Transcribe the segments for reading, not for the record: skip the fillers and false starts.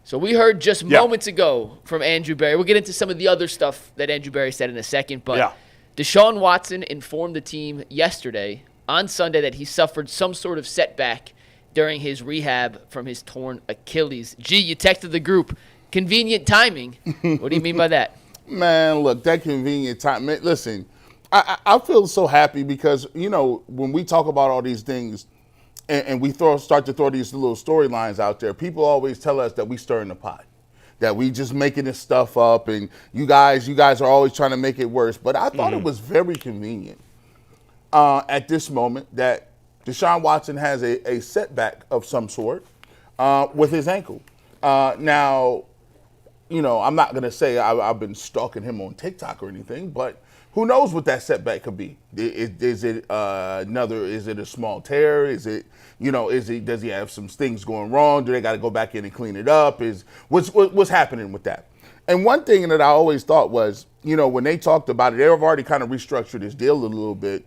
So we heard just moments ago from Andrew Berry. We'll get into some of the other stuff that Andrew Berry said in a second, but Deshaun Watson informed the team yesterday on Sunday that he suffered some sort of setback during his rehab from his torn Achilles. Gee, you texted the group. Convenient timing. What do you mean by that? Man, look, that convenient time. Man, listen, I feel so happy because, you know, when we talk about all these things and we start to throw these little storylines out there, people always tell us that we stirring the pot, that we just making this stuff up, and you guys are always trying to make it worse. But I thought it was very convenient at this moment that Deshaun Watson has a setback of some sort with his ankle. Now, you know, I'm not going to say I've been stalking him on TikTok or anything, but who knows what that setback could be? Is it a small tear? Is it, you know, does he have some things going wrong? Do they got to go back in and clean it up? What's happening with that? And one thing that I always thought was, you know, when they talked about it, they've already kind of restructured this deal a little bit.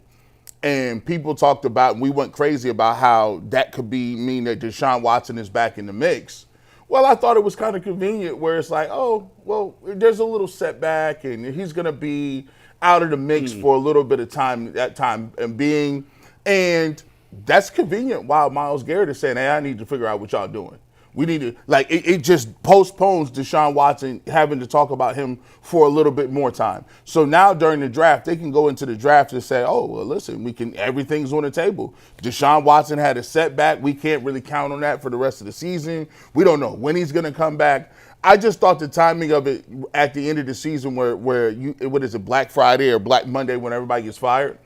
And people talked about, and we went crazy about how that could mean that Deshaun Watson is back in the mix. Well, I thought it was kind of convenient where it's like, oh, well, there's a little setback and he's going to be out of the mix for a little bit of time, being. And that's convenient while Myles Garrett is saying, hey, I need to figure out what y'all doing. We need to, like, it just postpones Deshaun Watson having to talk about him for a little bit more time. So now during the draft, they can go into the draft and say, oh, well, listen, everything's on the table. Deshaun Watson had a setback. We can't really count on that for the rest of the season. We don't know when he's going to come back. I just thought the timing of it at the end of the season where what is it, Black Friday or Black Monday when everybody gets fired,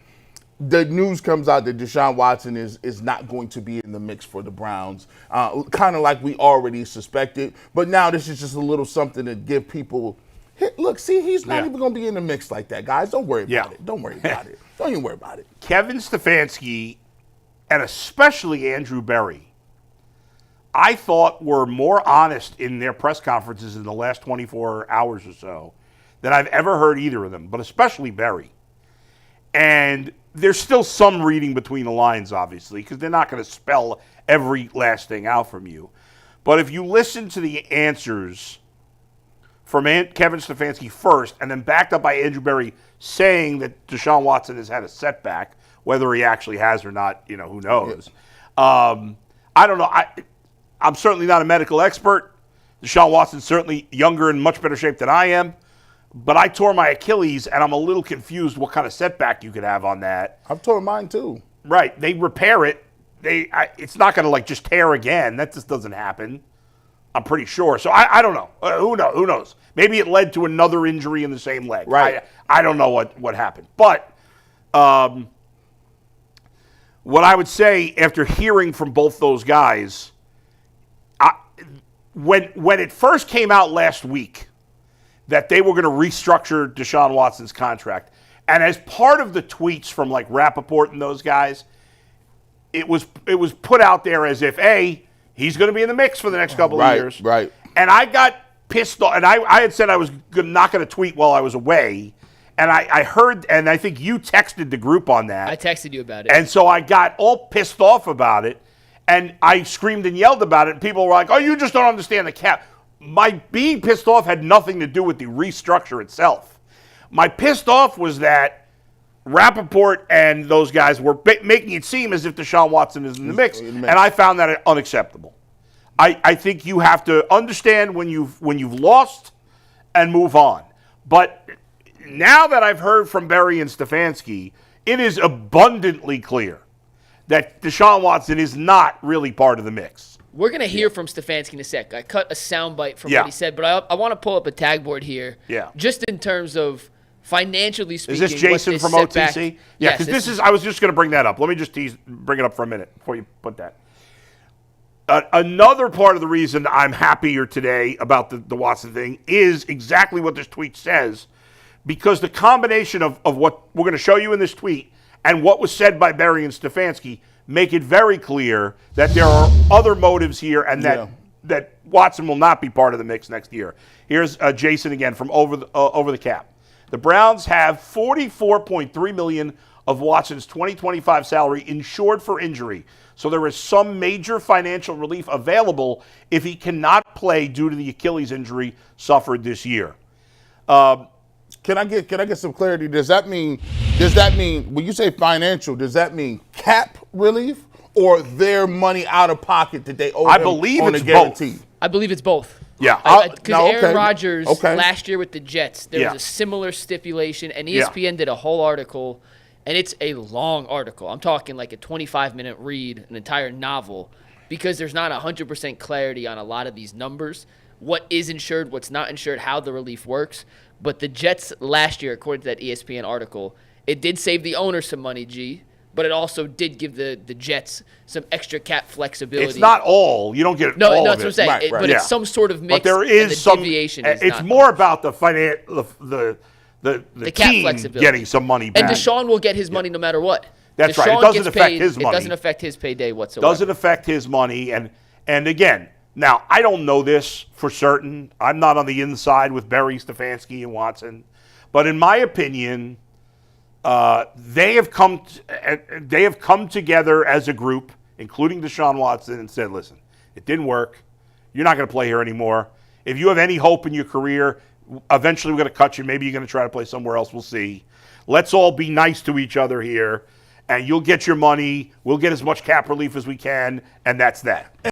the news comes out that Deshaun Watson is not going to be in the mix for the Browns, kind of like we already suspected. But now this is just a little something to give people, look, see, he's not even going to be in the mix like that, guys. Don't worry about it. Don't worry about it. Don't even worry about it. Kevin Stefanski and especially Andrew Berry, I thought were more honest in their press conferences in the last 24 hours or so than I've ever heard either of them, but especially Berry. And there's still some reading between the lines, obviously, because they're not going to spell every last thing out from you. But if you listen to the answers from Kevin Stefanski first, and then backed up by Andrew Berry saying that Deshaun Watson has had a setback, whether he actually has or not, you know, who knows. I don't know. I'm certainly not a medical expert. Deshaun Watson's certainly younger and much better shape than I am. But I tore my Achilles, and I'm a little confused what kind of setback you could have on that. I've torn mine, too. Right. They repair it. It's not going to, like, just tear again. That just doesn't happen, I'm pretty sure. So I don't know. Who knows? Maybe it led to another injury in the same leg. Right. I don't know what happened. But what I would say after hearing from both those guys, when it first came out last week, that they were going to restructure Deshaun Watson's contract. And as part of the tweets from like Rappaport and those guys, it was put out there as if, hey, he's going to be in the mix for the next couple of years. Right. And I got pissed off. And I had said I was not going to tweet while I was away. And I heard, and I think you texted the group on that. I texted you about it. And so I got all pissed off about it. And I screamed and yelled about it. And people were like, oh, you just don't understand the cap. My being pissed off had nothing to do with the restructure itself. My pissed off was that Rappaport and those guys were making it seem as if Deshaun Watson is in the mix, and I found that unacceptable. I think you have to understand when you've lost and move on. But now that I've heard from Berry and Stefanski, it is abundantly clear that Deshaun Watson is not really part of the mix. We're going to hear from Stefanski in a sec. I cut a soundbite from what he said, but I want to pull up a tag board here. Yeah. Just in terms of financially speaking. Is this Jason from setback, OTC? Yeah, because I was just going to bring that up. Let me just bring it up for a minute before you put that. Another part of the reason I'm happier today about the Watson thing is exactly what this tweet says, because the combination of what we're going to show you in this tweet and what was said by Berry and Stefanski make it very clear that there are other motives here and that Watson will not be part of the mix next year. Here's Jason again from over the cap. The Browns have $44.3 million of Watson's 2025 salary insured for injury. So there is some major financial relief available if he cannot play due to the Achilles injury suffered this year. Can I get some clarity? Does that mean when you say financial, does that mean cap relief or their money out of pocket that they owe I him believe on it's a guarantee? both. I believe it's both. Yeah. Because Aaron Rodgers last year with the Jets, there was a similar stipulation, and ESPN did a whole article, and it's a long article. I'm talking like a 25-minute read, an entire novel, because there's not 100% clarity on a lot of these numbers, what is insured, what's not insured, how the relief works. But the Jets last year, according to that ESPN article, it did save the owner some money, G, but it also did give the Jets some extra cap flexibility. It's not all. You don't get no, all that's of what I'm it. saying. But it's some sort of mix. But there is and the some deviation. It's more about the cap team flexibility. getting some money back. And Deshaun will get his money no matter what. That's Deshaun right. It doesn't gets affect paid, his money. It doesn't affect his payday whatsoever. Doesn't affect his money. And again, now I don't know this for certain. I'm not on the inside with Berry, Stefanski, and Watson. But in my opinion, they have come together as a group, including Deshaun Watson, and said, listen, it didn't work. You're not going to play here anymore. If you have any hope in your career, eventually we're going to cut you. Maybe you're going to try to play somewhere else. We'll see. Let's all be nice to each other here, and you'll get your money. We'll get as much cap relief as we can, and that's that.